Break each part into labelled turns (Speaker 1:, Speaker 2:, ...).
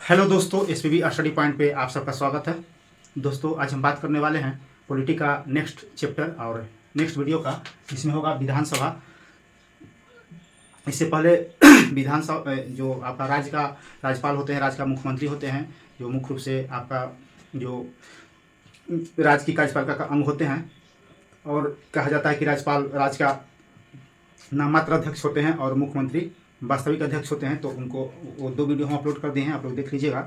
Speaker 1: Hello दोस्तों, SPB study point पे आप सबका स्वागत है। दोस्तों, आज हम बात करने वाले हैं पॉलिटी का नेक्स्ट चैप्टर और नेक्स्ट वीडियो का। इसमें होगा विधानसभा। इससे पहले विधानसभा जो आपका राज्य का राज्यपाल होते हैं, राज्य का मुख्यमंत्री होते हैं, जो मुख्य रूप से आपका जो राज्य की कार्यपालिका का अंग होते हैं। और कहा जाता है कि राज्यपाल राज्य का नाममात्र अध्यक्ष होते हैं और मुख्यमंत्री वास्तविक अध्यक्ष होते हैं। तो उनको वो दो वीडियो हम अपलोड कर दिए हैं, आप लोग देख लीजिएगा।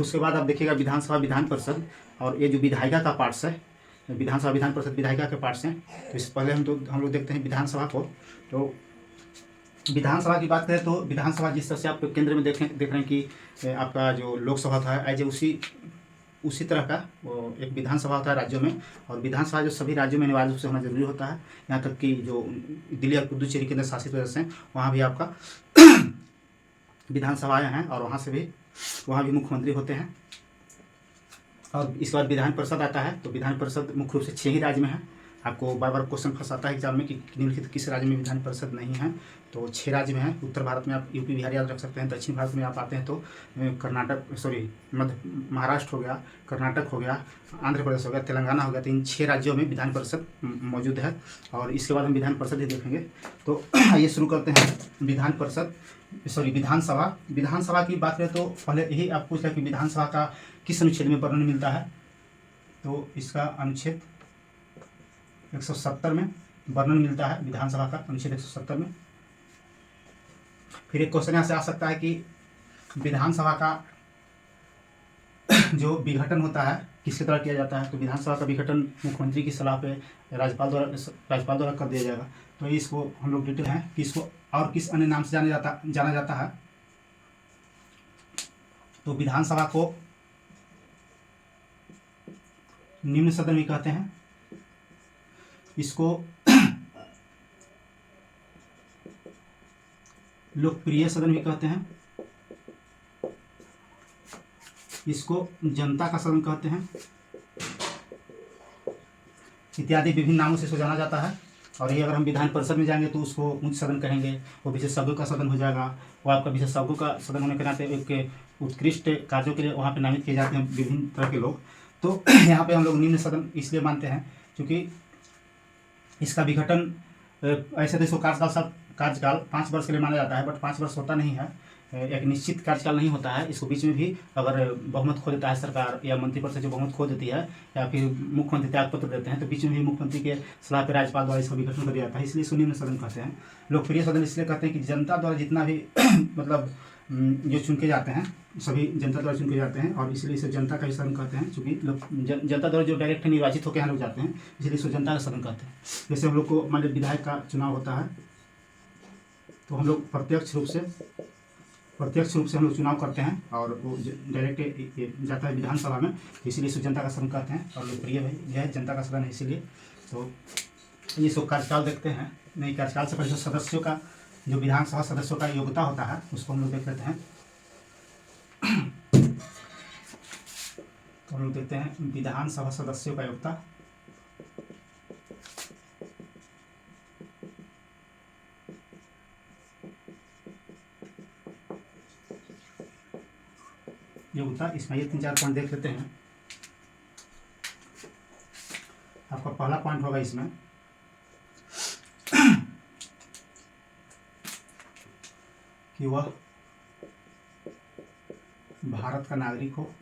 Speaker 1: उसके बाद आप देखिएगा विधानसभा विधान परिषद और ये जो विधायिका का पार्ट्स है, विधानसभा विधान परिषद विधायिका के पार्ट्स हैं। तो इससे पहले हम लोग देखते हैं विधानसभा को। तो विधानसभा की बात करें तो विधानसभा जिस तरह से आप केंद्र में देख रहे हैं कि आपका जो लोकसभा था एज ए उसी तरह का वो एक विधानसभा होता है राज्यों में। और विधानसभा जो सभी राज्यों में अनिवार्य रूप से होना जरूरी होता है। यहाँ तक कि जो दिल्ली और पुदुचेरी केंद्र शासित प्रदेश हैं वहाँ भी आपका विधानसभाएं हैं और वहाँ भी मुख्यमंत्री होते हैं। और इसके बाद विधान परिषद आता है। तो विधान परिषद मुख्य रूप से 6 ही राज्य में है। आपको बार बार क्वेश्चन फंसाता है एग्जाम में कि निम्नलिखित किस राज्य में विधान परिषद नहीं है। तो 6 राज्य में है। उत्तर भारत में आप यूपी बिहार याद रख सकते हैं। दक्षिण भारत में आप आते हैं तो महाराष्ट्र हो गया, कर्नाटक हो गया, आंध्र प्रदेश हो गया, तेलंगाना हो गया। तो इन 6 राज्यों में विधान परिषद मौजूद है। और इसके बाद हम विधान परिषद ही देखेंगे। तो आइए शुरू करते हैं विधानसभा। विधानसभा की बात करें तो पहले यही आप पूछ रहे कि विधानसभा का किस अनुच्छेद में वर्णन मिलता है। तो इसका अनुच्छेद 170 में वर्णन मिलता है, विधानसभा का अनुच्छेद 170 में। फिर एक क्वेश्चन यहाँ से आ सकता है कि विधानसभा का जो विघटन होता है किसके द्वारा किया जाता है। तो विधानसभा का विघटन मुख्यमंत्री की सलाह पे राज्यपाल द्वारा कर दिया जाएगा। तो इसको हम लोग डिटेल हैं कि इसको और किस अन्य नाम से जाना जाता है। तो विधानसभा को निम्न सदन भी कहते हैं। इसको लोकप्रिय सदन भी कहते हैं। इसको जनता का सदन कहते हैं इत्यादि विभिन्न नामों से इसको जाना जाता है। और ये अगर हम विधान परिषद में जाएंगे तो उसको उच्च सदन कहेंगे। वो विशेषज्ञों का सदन हो जाएगा। वो आपका विशेषज्ञों का सदन होने के नाते एक उत्कृष्ट कार्यों के लिए वहाँ पे नामित किए जाते हैं विभिन्न तरह के लोग। तो यहाँ पे हम लोग निम्न सदन इसलिए मानते हैं क्योंकि इसका विघटन ऐसे तो इसको कार्यकाल 5 वर्ष के लिए माना जाता है, बट 5 वर्ष होता नहीं है। एक निश्चित कार्यकाल नहीं होता है। इसको बीच में भी अगर बहुमत खो देता है सरकार या मंत्रिपरिषद जो बहुमत खो देती है या फिर मुख्यमंत्री त्यागपत्र देते हैं तो बीच में भी मुख्यमंत्री के सलाह पर राज्यपाल द्वारा इसका विघटन कर दिया जाता है। इसलिए इसको निम्न सदन कहते हैं। लोकप्रिय सदन इसलिए कहते हैं कि जनता द्वारा जितना भी मतलब जो चुन के जाते हैं सभी जनता द्वारा चुन के जाते हैं और इसलिए इसे जनता का ही सदन कहते हैं। चूँकि जनता द्वारा जो डायरेक्ट निर्वाचित होकर यहाँ लोग जाते हैं इसलिए इसको जनता का सदन कहते हैं। जैसे हम लोग को मान लीजिए विधायक का चुनाव होता है तो हम लोग प्रत्यक्ष रूप से हम लोग चुनाव करते हैं और वो डायरेक्ट जाता है विधानसभा में। तो इसीलिए इसको जनता का सदन कहते हैं। और लोकप्रिय भाई यह जनता का सदन है इसीलिए। तो ये सब कार्यकाल देखते हैं। नहीं, कार्यकाल से पहले जो सदस्यों का जो विधानसभा सदस्यों का योग्यता होता है उसको हम लोग देख लेते हैं। तो हम लोग देखते हैं विधानसभा सदस्यों का योग्यता। योग्यता इसमें ये 3-4 पॉइंट देख लेते हैं। आपका पहला पॉइंट होगा इसमें कि वह भारत का नागरिक हो,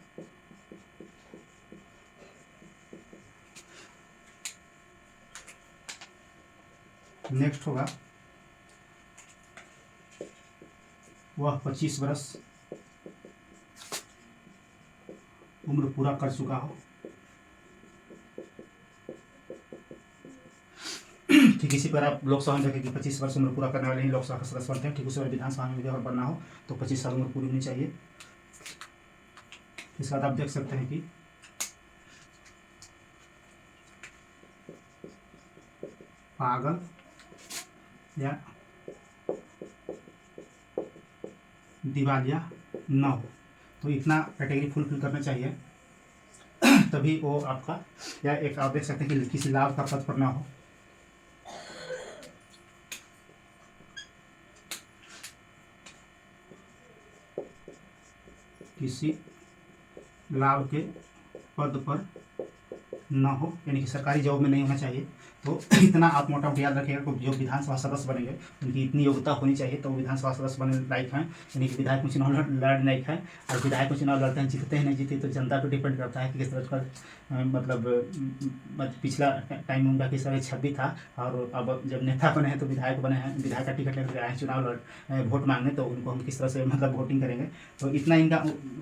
Speaker 1: नेक्स्ट होगा वह 25 वर्ष उम्र पूरा कर चुका हो। ठीक इसी पर आप लोकसभा में देखें कि 25 वर्ष उम्र पूरा करने वाले ही लोकसभा का सदस्य बनते हैं। ठीक उसी तरह विधानसभा में भी अगर बनना हो तो 25 साल उम्र पूरी होनी चाहिए। इसके बाद आप देख सकते हैं कि पागल या दिवालिया न हो। तो इतना कैटेगरी फुलफिल करना चाहिए तभी वो आपका, या एक आप देख सकते हैं कि किसी लाभ का पद पर ना हो। किसी लाभ के पद पर न हो, यानी कि सरकारी जॉब में नहीं होना चाहिए। तो इतना आप मोटा मोटा याद रखिएगा कि जो विधानसभा सदस्य बनेंगे उनकी इतनी योग्यता होनी चाहिए तो वो विधानसभा सदस्य बनने लायक हैं, यानी कि विधायक में चुनाव लड़ने लायक है। और विधायक में चुनाव लड़ते हैं, जीतते हैं नहीं जीते तो जनता पर डिपेंड करता है कि किस तरह का मतलब पिछला टाइम में उनका किस तरह छवि था। और अब जब नेता बने हैं तो विधायक बने हैं, विधायक का टिकट लेकर आए हैं चुनाव वोट मांगने, तो उनको हम किस तरह से मतलब वोटिंग करेंगे। तो इतना इनका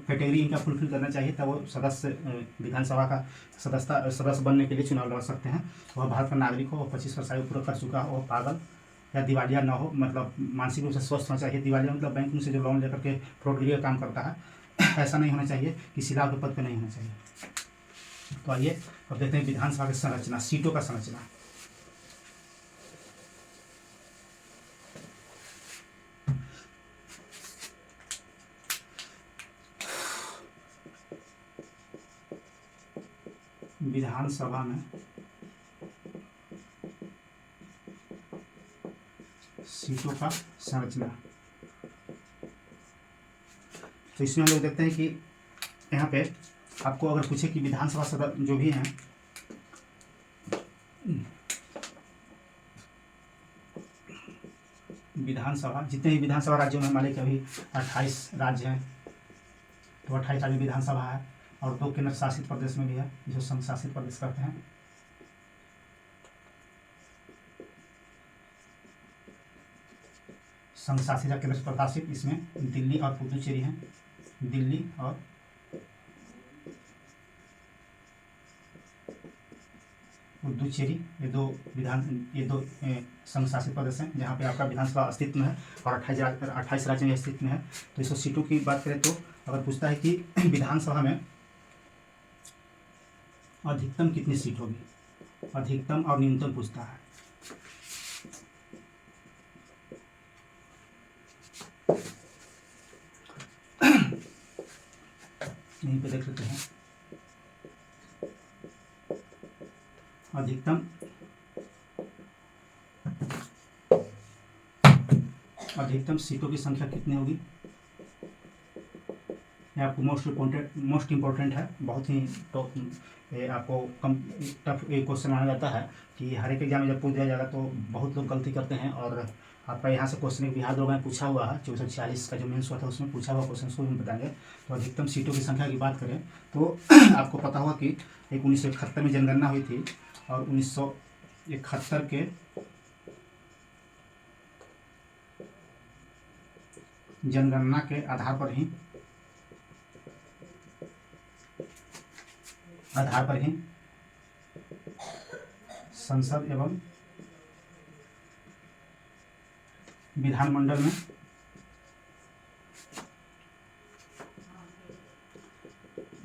Speaker 1: कैटेगरी इनका फुलफिल करना चाहिए तब वो सदस्य विधानसभा का सदस्य बनने के लिए चुनाव लड़ सकते हैं। वह भारत का नागरिक हो, 25 वर्ष आयु पूरा कर चुका हो, पागल या दिवालिया ना हो, मतलब मानसिक रूप से स्वस्थ होना चाहिए। दिवालिया मतलब बैंक में से जो लोन लेकर के फ्रॉडगिरी का काम करता है ऐसा नहीं होना चाहिए, किसी लाभ के पद पे नहीं होना चाहिए। तो आइए अब देखते हैं विधानसभा की संरचना, सीटों का संरचना। विधानसभा में सीटों का संरचना। तो इसमें हम लोग देखते हैं कि यहाँ पे आपको अगर पूछे कि विधानसभा सदस्य जो भी हैं विधानसभा, जितने भी विधानसभा राज्यों में हमारे अभी 28 राज्य हैं, तो 28 राज्य विधानसभा है। और 2 केंद्र शासित प्रदेश में भी है जो संघ शासित प्रदेश करते हैं। संघ शासित या केंद्र प्रशासित इसमें दिल्ली और पुदुचेरी हैं। दिल्ली और पुदुचेरी ये दो संघ शासित प्रदेश हैं जहाँ पे आपका विधानसभा अस्तित्व में है और 28 राज्यों में अस्तित्व में है। तो इस सीटों की बात करें तो अगर पूछता है कि विधानसभा में अधिकतम कितनी सीट होगी, अधिकतम और न्यूनतम पूछता है। यहीं पे देख लेते हैं अधिकतम सीटों की संख्या कितनी होगी। ये आपको मोस्ट इम्पोर्टेंट है, बहुत ही तो ये आपको कम टफ क्वेश्चन माना जाता है कि हर एक एग्जाम में जब पूछ दिया जाएगा तो बहुत लोग गलती करते हैं। और आपका यहाँ से क्वेश्चन बिहार लोगों ने पूछा हुआ है 2440 का जो मेंस हुआ था उसमें पूछा हुआ क्वेश्चन को हम बताएंगे। तो अधिकतम सीटों की संख्या की बात करें तो आपको पता होगा कि एक 1971 में जनगणना हुई थी और 1971 के जनगणना के आधार पर ही संसद एवं विधानमंडल में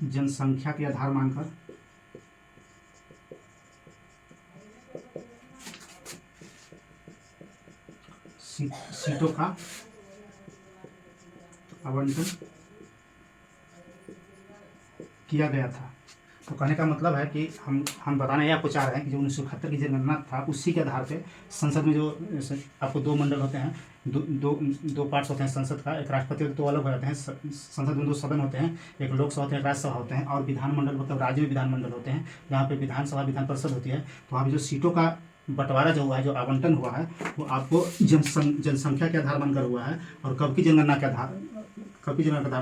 Speaker 1: जनसंख्या के आधार मानकर सीटों का आवंटन किया गया था। तो कहने का मतलब है कि हम बताना ये आपको चाह रहे हैं कि जो 1971 की जनगणना था उसी के आधार पे संसद में जो आपको 2 मंडल होते हैं, दो पार्ट्स होते हैं संसद का, एक राष्ट्रपति तो अलग हो जाते हैं। संसद में 2 सदन होते हैं, एक लोकसभा होते हैं, एक राज्यसभा होते हैं और विधानमंडल मतलब राज्य में विधानमंडल होते हैं जहाँ पे विधानसभा विधान परिषद होती है। तो वहाँ पर जो सीटों का बंटवारा जो हुआ है, जो आवंटन हुआ है वो आपको जनसंख्या के आधार मानकर हुआ है। और कब की जनगणना के आधार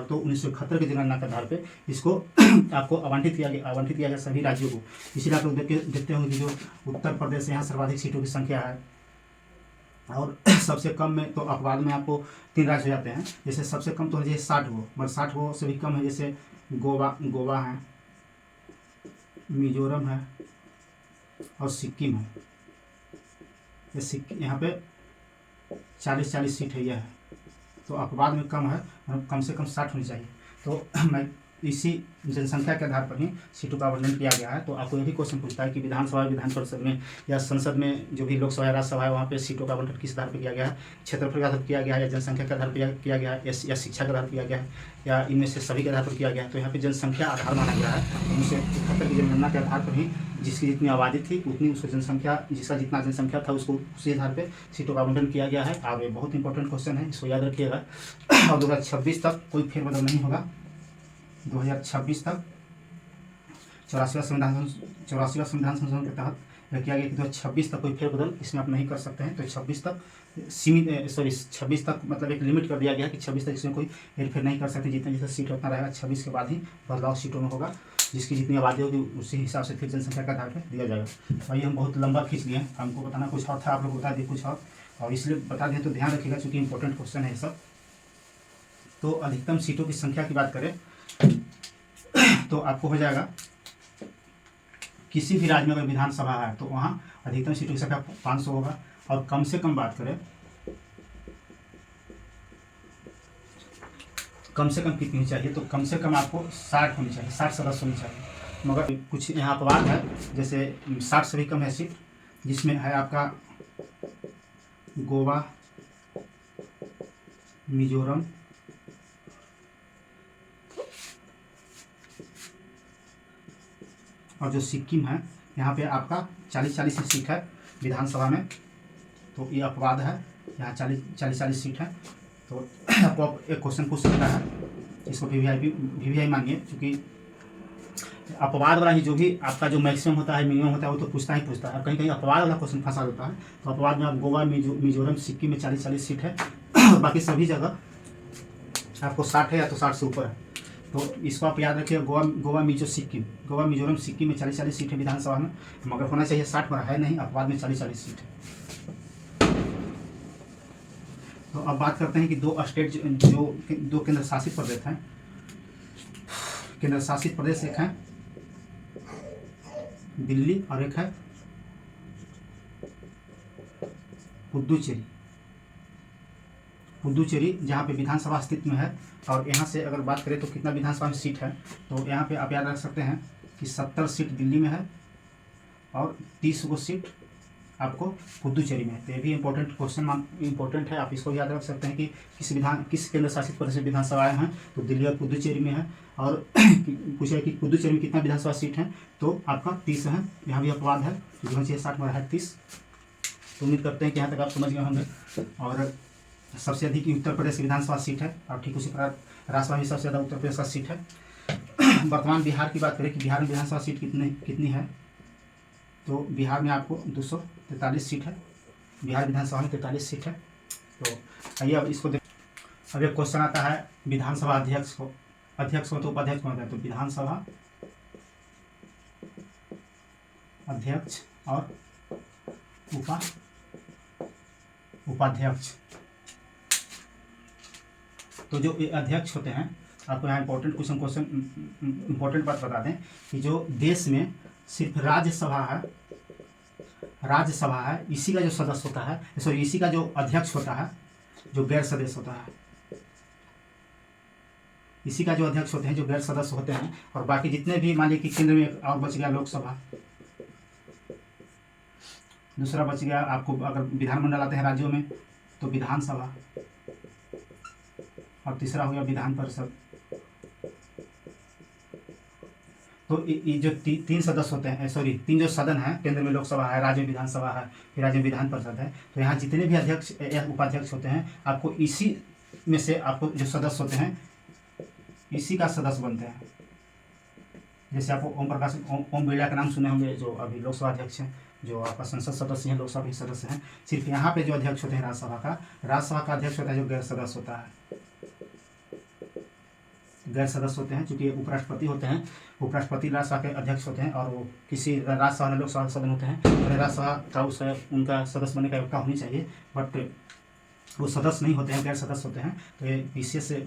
Speaker 1: तो 1971 की जनगणना के आधार पे इसको आपको आवंटित किया गया सभी राज्यों को। इसीलिए आप लोग देखते होंगे कि जो उत्तर प्रदेश यहाँ सर्वाधिक सीटों की संख्या है और सबसे कम में तो अपवाद में आपको 3 राज्य हो जाते हैं। जैसे सबसे कम तो है जैसे 60 गो, मगर 60 गो से भी कम है जैसे गोवा है, मिजोरम है और सिक्किम है। यहाँ पे 40 सीट है, यह है। तो अपवाद में कम है, कम से कम 60 होनी चाहिए। तो मैं इसी जनसंख्या के आधार पर ही सीटों का आवंटन किया गया है। तो आपको यही क्वेश्चन पूछता है कि विधानसभा विधान परिषद में या संसद में जो भी लोकसभा या राज्यसभा है वहाँ पे सीटों का आवंटन किस आधार पर किया गया है, क्षेत्रफल के आधार पर किया गया है या जनसंख्या के आधार पर किया गया है या शिक्षा के आधार पर किया गया है या इनमें से सभी के आधार पर किया गया है। तो यहाँ पे जनसंख्या आधार माना गया है। 1971 की जनगणना के आधार पर ही जिसकी जितनी आबादी थी उतनी उसको जिसका जितना जनसंख्या था उसको उसी आधार पर सीटों का आवंटन किया गया है। और ये बहुत इंपॉर्टेंट क्वेश्चन है, इसको याद रखिएगा। और 2026 तक कोई फेरबदल नहीं होगा। 2026 तक 84वां संविधान संशोधन के तहत यह किया गया कि 2026 तक कोई फेरबदल इसमें आप नहीं कर सकते हैं। तो 26 तक सीमित 26 तक मतलब एक लिमिट कर दिया गया कि 26 तक इसमें कोई हेरफेर नहीं कर सकते। जितना जितना सीट उतना रहेगा, 26 के बाद ही बदलाव सीटों में होगा। जिसकी जितनी आबादी होगी उसी हिसाब से फिर जनसंख्या का आधार पर दिया जाएगा। और ये हम बहुत लंबा खींच लिए हैं, हमको बताना कुछ और था, आप लोग बता दिए कुछ और इसलिए बता दें तो ध्यान रखिएगा क्योंकि इंपॉर्टेंट क्वेश्चन है ये सब। तो अधिकतम सीटों की संख्या की बात करें तो आपको हो जाएगा किसी भी राज्य में अगर विधानसभा है तो वहाँ अधिकतम सीटों की संख्या 500 होगा। और कम से कम बात करें, कम से कम कितनी चाहिए, तो कम से कम आपको 60 होनी चाहिए, 60 सदस्य होनी चाहिए। मगर कुछ यहाँ अपवाद है, जैसे 60 से भी कम है सीट, जिसमें है आपका गोवा, मिजोरम, और जो सिक्किम है, यहाँ पे आपका 40-40 सीट है विधानसभा में। तो ये अपवाद है, यहाँ 40-40 सीट है। तो आपको एक क्वेश्चन पूछ सकता है, इसको वीवीआई मानिए, क्योंकि अपवाद वाला ही जो भी आपका जो मैक्सिमम होता है मिनिमम होता है वो तो पूछता है। कहीं कहीं अपवाद वाला क्वेश्चन फंसा देता है। तो अपवाद में आप गोवा, मिजोरम, सिक्किम में 40-40 सीट है बाकी सभी जगह आपको 60 है या तो 60 से ऊपर है। तो इसको आप याद रखिए, गोवा मिजोरम सिक्किम में 40-40 सीट है विधानसभा में, मगर होना चाहिए 60 पर, है नहीं, अपवाद में 40-40 सीट है। तो अब बात करते हैं कि दो स्टेट जो दो केंद्र शासित प्रदेश हैं, केंद्र शासित प्रदेश एक है दिल्ली और एक है पुदुचेरी, जहाँ पे विधानसभा अस्तित्व में है। और यहाँ से अगर बात करें तो कितना विधानसभा में सीट है, तो यहाँ पे आप याद रख सकते हैं कि 70 सीट दिल्ली में है और 30 गो सीट आपको पुदुचेरी में है। तो ये भी इंपॉर्टेंट है, आप इसको याद रख सकते हैं कि किस केंद्र शासित प्रदेश में विधानसभाएं हैं, तो दिल्ली और पुदुचेरी में है। और पूछा है कि पुदुचेरी में कितना विधानसभा सीट है, तो आपका 30 है। यहाँ भी अपवाद है, जो होना चाहिए 60 में है 30। तो उम्मीद करते हैं कि यहाँ तक आप समझ गए होंगे। और सबसे अधिक उत्तर प्रदेश की विधानसभा सीट है, और ठीक उसी प्रकार राज्यसभा में सबसे ज़्यादा उत्तर प्रदेश का सीट है। वर्तमान बिहार की बात करें कि बिहार में विधानसभा सीट कितनी है, तो बिहार में आपको 243 सीट है, बिहार विधानसभा में 43 सीट है। तो आइए अब इसको देख। अब एक क्वेश्चन आता है विधानसभा अध्यक्ष को तो उपाध्यक्ष कौन होता है, तो विधानसभा अध्यक्ष और उपाध्यक्ष। तो जो अध्यक्ष होते हैं, आपको यहाँ इंपॉर्टेंट बात बता दें कि जो देश में सिर्फ राज्यसभा है, इसी का जो सदस्य होता है, सॉरी इसी का जो अध्यक्ष होता है, जो गैर सदस्य होता है, इसी का जो अध्यक्ष होते हैं जो गैर सदस्य होते हैं। और बाकी जितने भी, मान लीजिए कि केंद्र में और बच गया लोकसभा, दूसरा बच गया आपको अगर विधानमंडल आते हैं राज्यों में तो विधानसभा, और तीसरा हो गया विधान परिषद। तो ये जो तीन सदस्य होते हैं, सॉरी 3 जो सदन है, केंद्र में लोकसभा है, राज्य में विधानसभा है, फिर राज्य में विधान परिषद है। तो यहाँ जितने भी अध्यक्ष या उपाध्यक्ष होते हैं, आपको इसी में से आपको जो सदस्य होते हैं इसी का सदस्य बनते हैं। जैसे आपको ओम बिरला का नाम सुने होंगे, जो अभी लोकसभा अध्यक्ष हैं, जो आपका संसद सदस्य हैं, लोकसभा के सदस्य हैं। सिर्फ यहाँ पे जो अध्यक्ष होते हैं राज्यसभा का अध्यक्ष होता है जो गैर सदस्य होता है, गैर सदस्य होते हैं। चूँकि उपराष्ट्रपति होते हैं, उपराष्ट्रपति राज्यसभा के अध्यक्ष होते हैं, और वो किसी राज्यसभा में लोकसभा सदन होते हैं, और राज्यसभा का उनका सदस्य बनने का योग्यता होनी चाहिए, बट वो सदस्य नहीं होते हैं, गैर सदस्य होते हैं। तो ये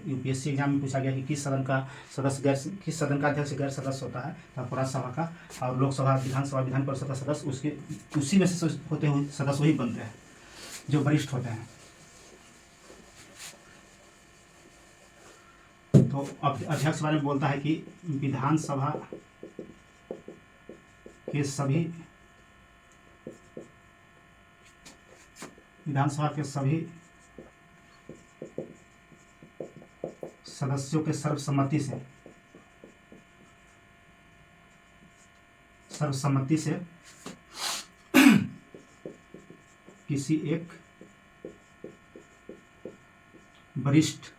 Speaker 1: यूपीएससी एग्जाम में पूछा गया कि किस सदन का अध्यक्ष गैर सदस्य होता है, तो आपको राज्यसभा का, और लोकसभा, विधानसभा, विधान परिषद का सदस्य उसी में से होते हुए सदस्य वही बनते हैं जो वरिष्ठ होते हैं। तो अब अध्यक्ष बारे में बोलता है कि विधानसभा के सभी सदस्यों के सर्वसम्मति से किसी एक वरिष्ठ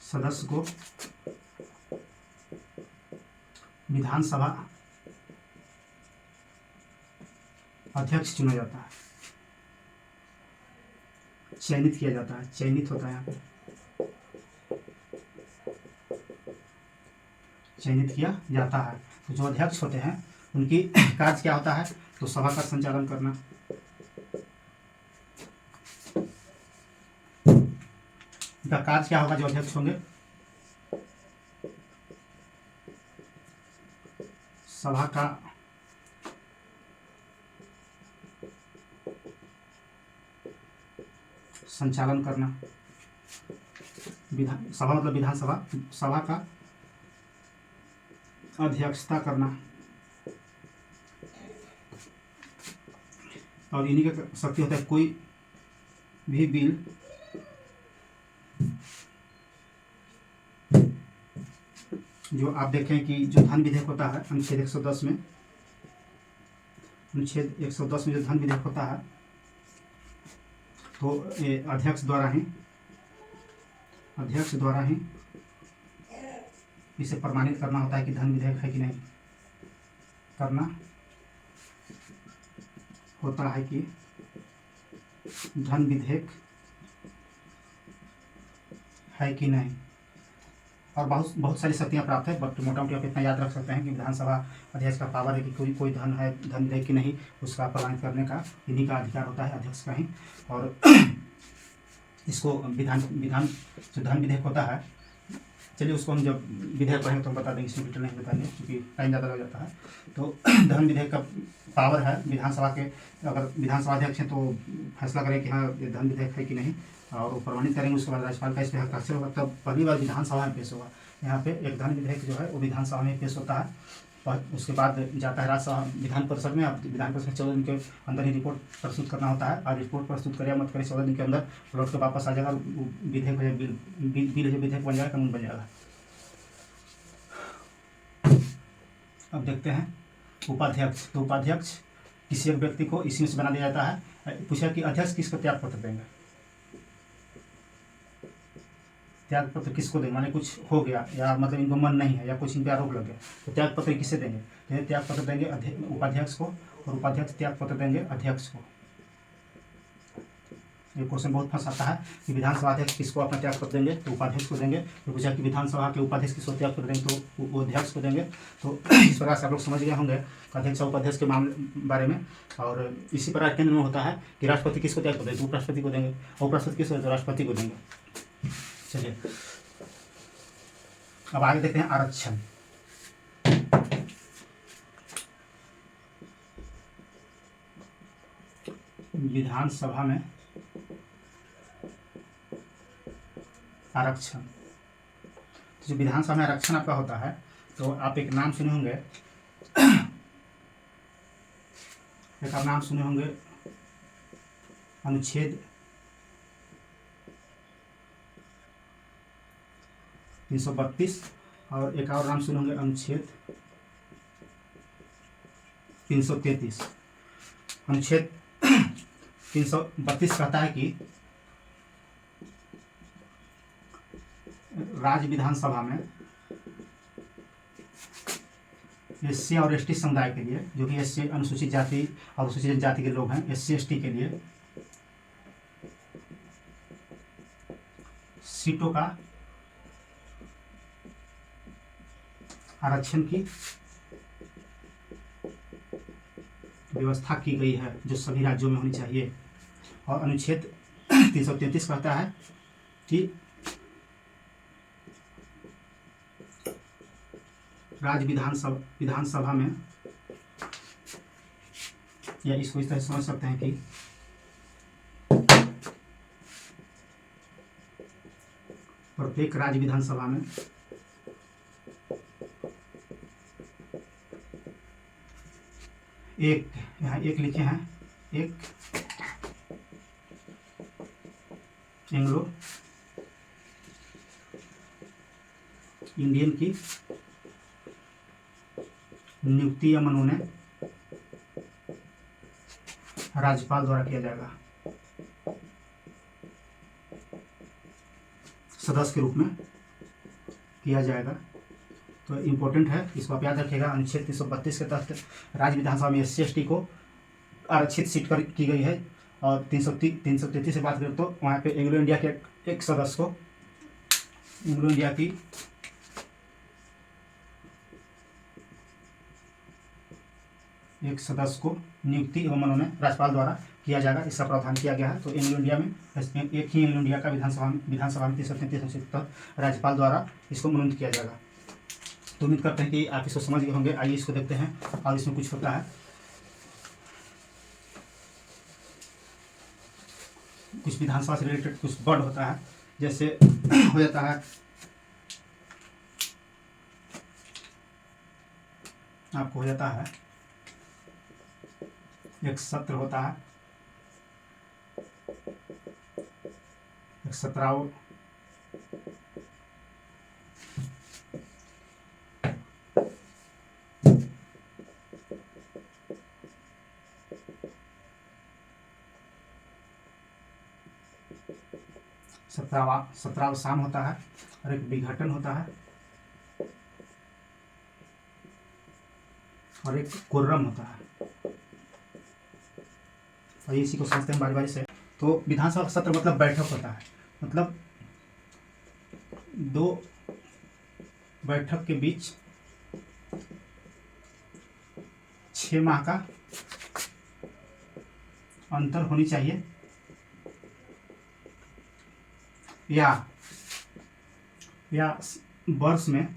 Speaker 1: सदस्य को विधानसभा अध्यक्ष चुना जाता है, चयनित किया जाता है, चयनित होता है यहाँ पे, चयनित किया जाता है। तो जो अध्यक्ष होते हैं उनकी कार्य क्या होता है, तो सभा का संचालन करना, उनका कार्य क्या होगा जो अध्यक्ष होंगे, सभा का संचालन करना, विधान सभा मतलब विधानसभा, सभा का अध्यक्षता करना, और इन्हीं का शक्ति होता है कोई भी बिल जो आप देखें कि जो धन विधेयक होता है अनुच्छेद 110 में, अनुच्छेद 110 में जो धन विधेयक होता है तो ये अध्यक्ष द्वारा ही इसे प्रमाणित करना होता है कि धन विधेयक है कि नहीं, करना होता है कि धन विधेयक है कि नहीं। और बहुत सारी शक्तियाँ प्राप्त है, बट मोटा मोटी आप इतना याद रख सकते हैं कि विधानसभा अध्यक्ष का पावर है कि कोई धन है, धन विधेयक की नहीं, उसका प्रमाणित करने का इन्हीं का अधिकार होता है, अध्यक्ष का ही। और इसको विधान जो धन विधेयक होता है, चलिए उसको हम जब विधेयक पढ़ेंगे तो हम बता देंगे, इसमें डिटेल नहीं बताएंगे क्योंकि टाइम ज़्यादा लग जाता है। तो धन विधेयक का पावर है विधानसभा के, अगर विधानसभा अध्यक्ष हैं तो फैसला करें कि हाँ ये धन विधेयक है कि नहीं, और वो प्रमाणित करेंगे। उसके बाद राज्यपाल का इस पर हस्ताक्षर होगा, तब पहली बार विधानसभा में पेश होगा। यहाँ पे एक धन विधेयक जो है वो विधानसभा में पेश होता है, और उसके बाद जाता है राज्यसभा विधान परिषद में। अब विधान परिषद 14 दिन के अंदर ही रिपोर्ट प्रस्तुत करना होता है, और रिपोर्ट प्रस्तुत करें मत करें 14 दिन के अंदर लौट के वापस आ जाएगा, विधेयक है बिल है विधेयक बन जाएगा, कानून बन जाएगा। अब देखते हैं उपाध्यक्ष। तो उपाध्यक्ष किसी एक व्यक्ति को इसी में से बना दिया जाता है। पूछा कि अध्यक्ष किसको त्याग पत्र देंगे, त्याग पत्र किसको देंगे, माने कुछ हो गया या मतलब इनको मन नहीं है या कुछ इन पर आरोप लग गया, तो त्याग पत्र किसे देंगे, तो त्याग पत्र देंगे उपाध्यक्ष को, और उपाध्यक्ष त्याग पत्र देंगे अध्यक्ष को। ये क्वेश्चन बहुत फंसाता है कि विधानसभा अध्यक्ष किसको अपना त्याग पत्र देंगे, तो उपाध्यक्ष को देंगे। तो पूछा कि विधानसभा के उपाध्यक्ष किसको त्याग पत्र देंगे, तो वो अध्यक्ष को देंगे। तो इस प्रकार से आप लोग समझ गए होंगे अध्यक्ष और उपाध्यक्ष के मामले बारे में। और इसी प्रकार केंद्र में होता है कि राष्ट्रपति किसको त्याग पत्र देंगे, तो उपराष्ट्रपति को देंगे, और उपराष्ट्रपति किसको, तो राष्ट्रपति को देंगे। चलिए अब आगे देखते हैं आरक्षण। विधानसभा में आरक्षण, तो जो विधानसभा में आरक्षण आपका होता है, तो आप एक नाम सुने होंगे, एक आप नाम सुने होंगे अनुच्छेद 332, और एक और नाम सुने होंगे अनुच्छेद 333। अनुच्छेद 332 कहता है कि राज्य विधानसभा में एससी और एसटी समुदाय के लिए, जो कि एससी अनुसूचित जाति और अनुसूचित जनजाति के लोग हैं, एससी एसटी के लिए सीटों का आरक्षण की व्यवस्था की गई है, जो सभी राज्यों में होनी चाहिए। और अनुच्छेद 333 कहता है कि राज्य विधानसभा में, या इसको इस तरह समझ सकते हैं कि प्रत्येक राज्य विधानसभा में एक, यहाँ एक लिखे हैं, एक एंग्लो इंडियन की नियुक्ति या मनोनयन राज्यपाल द्वारा किया जाएगा सदस्य के रूप में। किया जाएगा। तो इम्पोर्टेंट है, इसको आप याद रखिएगा। अनुच्छेद 332 के तहत राज्य विधानसभा में SC/ST को आरक्षित सीट कर की गई है। और 333 से बात करें तो वहाँ पे एंग्लो इंडिया के एक सदस्य को, एंग्लो इंडिया की एक सदस्य को नियुक्ति एवं मनोनयन राज्यपाल द्वारा किया जाएगा, इसका प्रावधान किया गया है। तो एंग्लो इंडिया में एक ही एंग्लो इंडिया का विधानसभा में 333 के तहत राज्यपाल द्वारा इसको मनोनीत किया जाएगा। तो उम्मीद करते हैं कि आप इसको समझ गए होंगे। आइए इसको देखते हैं। और इसमें कुछ होता है, कुछ विधानसभा से रिलेटेड कुछ वर्ड होता है, जैसे हो जाता है आपको हो जाता है एक सत्र होता है, एक 17वां शाम होता है, और एक विघटन होता है, और एक कोर्रम होता है। और इसी को समझते हैं बारी बारी से। तो विधानसभा सत्र मतलब बैठक होता है, मतलब दो बैठक के बीच 6 माह का अंतर होनी चाहिए, या वर्ष में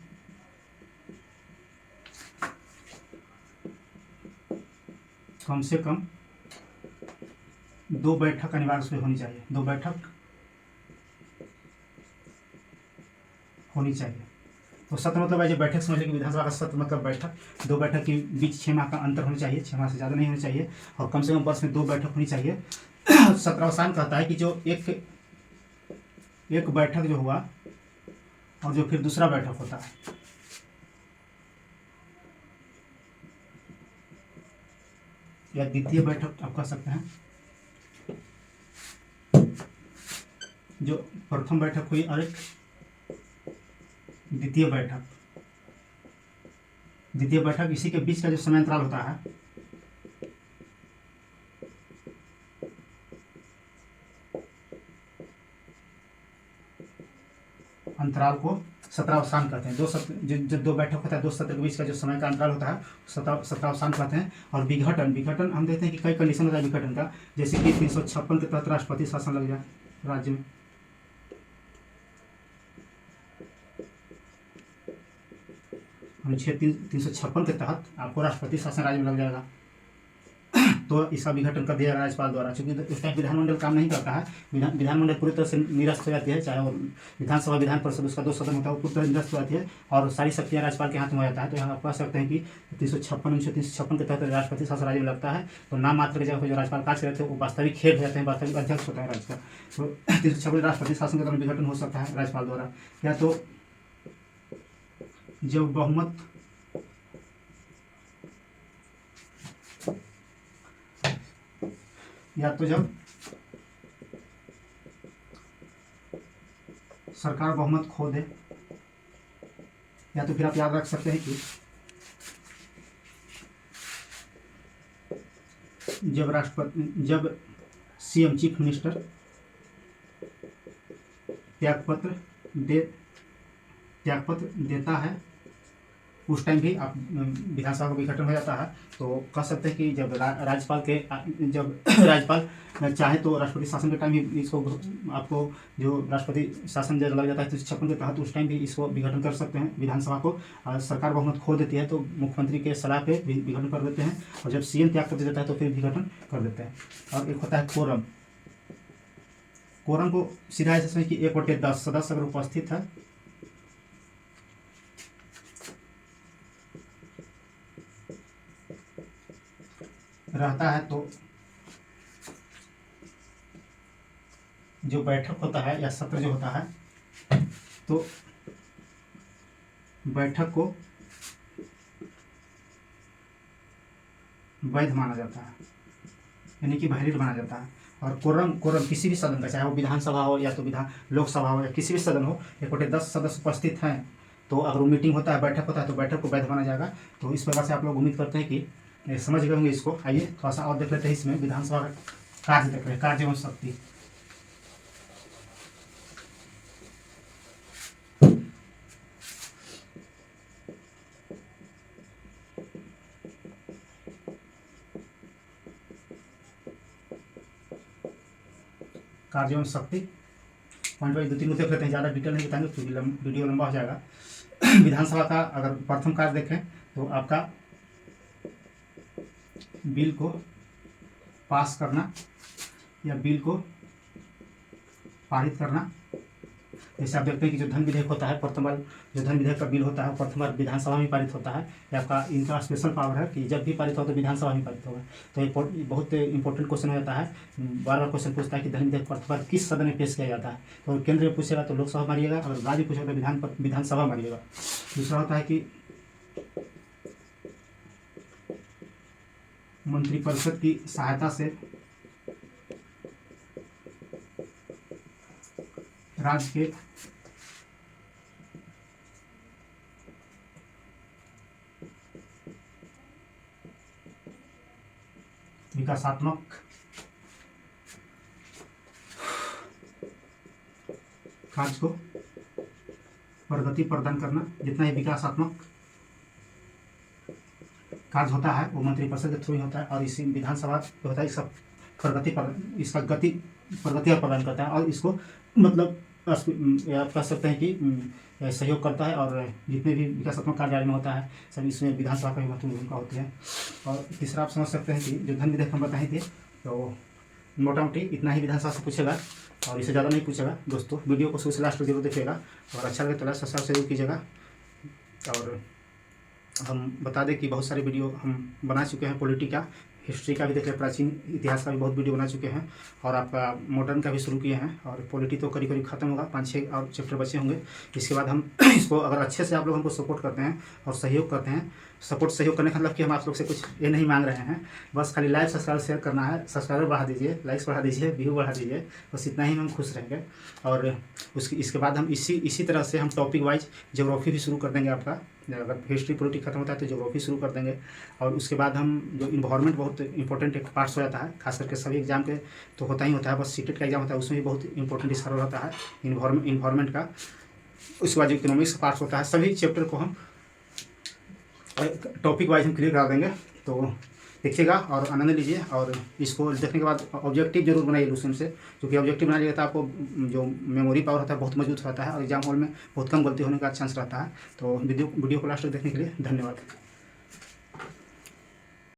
Speaker 1: कम से कम 2 बैठक अनिवार्य रूप से होनी चाहिए, 2 बैठक होनी चाहिए। तो सत्र मतलब है जो बैठक समझ लें कि विधानसभा का सत्र मतलब बैठक, 2 बैठक के बीच 6 माह का अंतर होना चाहिए, 6 माह से ज़्यादा नहीं होना चाहिए, और कम से कम वर्ष में 2 बैठक होनी चाहिए। 17वां कहता है कि जो एक बैठक जो हुआ और जो फिर दूसरा बैठक होता है, या द्वितीय बैठक आप कह सकते हैं। जो प्रथम बैठक हुई और एक द्वितीय बैठक, इसी के बीच का जो समय अंतराल होता है, अंतराल को सत्रावसान कहते हैं। जब 2 बैठक होता है, 2 सत्र के बीच का जो समय का अंतराल होता है सत्रावसान कहते हैं। और विघटन हम देखते हैं कि कई कंडीशन होता है विघटन का, जैसे कि 356 के तहत राष्ट्रपति शासन लग जाए राज्य में, अनुच्छेद 356 के तहत आपको राष्ट्रपति शासन राज्य में लग जाएगा, तो इसका विघटन कर दिया राज्यपाल द्वारा। चूंकि इस टाइम विधानमंडल काम नहीं करता है, विधानमंडल पूरी तरह से निरस्त हो जाती है, चाहे वो विधानसभा विधान परिषद उसका 2 सदन होता है, वो पूरी तरह निरस्त हो जाती है, और सारी शक्तियाँ राज्यपाल के हाथ में हो जाता है। तो यहाँ आप कह सकते हैं कि 356 के तहत राष्ट्रपति शासन राज्य में लगता है। तो नाम मात्र की जगह पर जो राज्यपाल कार्य करते हैं वो वास्तविक हेड हो जाते हैं, वास्तविक अध्यक्ष होता है राज्य का। तो 356 राष्ट्रपति शासन के दौरान विघटन हो सकता है राज्यपाल द्वारा, या तो जब बहुमत जब सरकार बहुमत खो दे, या तो फिर आप याद रख सकते हैं कि जब CM चीफ मिनिस्टर त्यागपत्र देता है, उस टाइम भी आप विधानसभा का विघटन हो जाता है। तो कह सकते हैं कि जब राज्यपाल चाहे तो राष्ट्रपति शासन के टाइम भी इसको आपको जो राष्ट्रपति शासन जब लग जाता है 356 के तहत, उस टाइम भी इसको विघटन कर सकते हैं विधानसभा को। सरकार बहुमत खो देती है तो मुख्यमंत्री के सलाह पे विघटन कर देते हैं, और जब CM त्याग कर देता है तो फिर विघटन कर देते हैं। और एक होता है कोरम को सीधा ऐसे समझ कि 1/10 सदस्य अगर उपस्थित है रहता है, तो जो बैठक होता है या सत्र जो होता है, तो बैठक को वैध माना जाता है, यानी कि वैलिड माना जाता है। और कोरम किसी भी सदन का, चाहे वो विधानसभा हो या तो लोकसभा हो या किसी भी सदन हो, 1/10 सदस्य उपस्थित हैं तो अगर वो मीटिंग होता है, बैठक होता है, तो बैठक को वैध माना जाएगा। तो इस प्रकार से आप लोग उम्मीद करते हैं कि समझ गए होंगे इसको। आइए थोड़ा सा और देख लेते हैं, इसमें विधानसभा का कार्य देख रहे हैं, कार्य एवं शक्ति। कार्य एवं शक्ति पॉइंट वाइज 2-3 देख लेते हैं, ज़्यादा डिटेल नहीं बताएंगे क्योंकि वीडियो लंबा हो जाएगा। विधानसभा का अगर प्रथम कार्य देखें तो आपका बिल को पास करना या बिल को पारित करना। जैसे आप देखते हैं कि जो धन विधेयक होता है, प्रथम बार जो धन विधेयक का बिल होता है प्रथम बार विधानसभा में पारित होता है। ये आपका इनका स्पेशल पावर है कि जब भी पारित हो तो विधानसभा में पारित होगा। तो ये बहुत इंपॉर्टेंट क्वेश्चन हो जाता है, बार बार क्वेश्चन पूछता है कि धन विधेयक प्रथम बार किस सदन में पेश किया जाता है। तो केंद्र में पूछेगा तो लोकसभा मारिएगा, अगर राज्य पूछेगा तो विधानसभा मारिएगा। दूसरा होता है कि मंत्रिपरिषद की सहायता से राज्य के विकासात्मक कार्य को प्रगति प्रदान करना। जितना ही विकासात्मक कार्य होता है वो मंत्रिपरिषद के थ्रू ही होता है, और इसी विधानसभा जो होता है इसका प्रगति प्रदान करता है, और इसको मतलब आप कह सकते हैं कि सहयोग करता है। और जितने भी विकासात्मक कार्य में होता है सब इसमें विधानसभा का महत्वपूर्ण भूमिका होती है। और तीसरा आप समझ सकते हैं कि जो धन विधेयक हम बताए थे, तो मोटा मोटी इतना ही विधानसभा से पूछेगा और इससे ज़्यादा नहीं पूछेगा। दोस्तों वीडियो को शुरू से लास्ट तक जरूर देखिएगा, और अच्छा लगे तो लाइक सब्सक्राइब जरूर कीजिएगा। और हम बता दें कि बहुत सारे वीडियो हम बना चुके हैं, पॉलिटी का, हिस्ट्री का भी देख लें, प्राचीन इतिहास का भी बहुत वीडियो बना चुके हैं, और आपका मॉडर्न का भी शुरू किए हैं। और पॉलिटी तो करीब करीब खत्म होगा, 5-6 और चैप्टर बचे होंगे। इसके बाद हम इसको अगर अच्छे से आप लोग हमको सपोर्ट करते हैं और सहयोग करते हैं, सहयोग करने का मतलब कि हम आप लोग से कुछ ये नहीं मांग रहे हैं, बस खाली लाइक सब्सक्राइब शेयर करना है। सब्सक्राइबर बढ़ा दीजिए, लाइक्स बढ़ा दीजिए, व्यू बढ़ा दीजिए, बस इतना ही हम खुश रहेंगे। और इसके बाद हम इसी तरह से हम टॉपिक वाइज ज्योग्राफी भी शुरू कर देंगे। आपका अगर हिस्ट्री पॉलिटी खत्म होता है तो ज्योग्राफी शुरू कर देंगे। और उसके बाद हम जो इन्वायरमेंट बहुत इंपॉर्टेंट एक पार्ट्स हो जाता है, खास करके सभी एग्जाम के तो होता ही होता है, बस सीटेट का एग्जाम होता है उसमें भी बहुत इंपॉर्टेंट इसका रोल होता है इन्वायरमेंट का। उसके बाद जो इकोनॉमिक्स का पार्ट्स होता है, सभी चैप्टर को हम टॉपिक वाइज हम क्लियर करा देंगे। तो देखिएगा और आनंद लीजिए, और इसको देखने के बाद ऑब्जेक्टिव जरूर बनाइए लूसेंट से, क्योंकि ऑब्जेक्टिव बनाइएगा तो आपको जो मेमोरी पावर होता है बहुत मजबूत रहता है, और एग्जाम हॉल में बहुत कम गलती होने का चांस रहता है। तो वीडियो को लास्ट तक देखने के लिए धन्यवाद।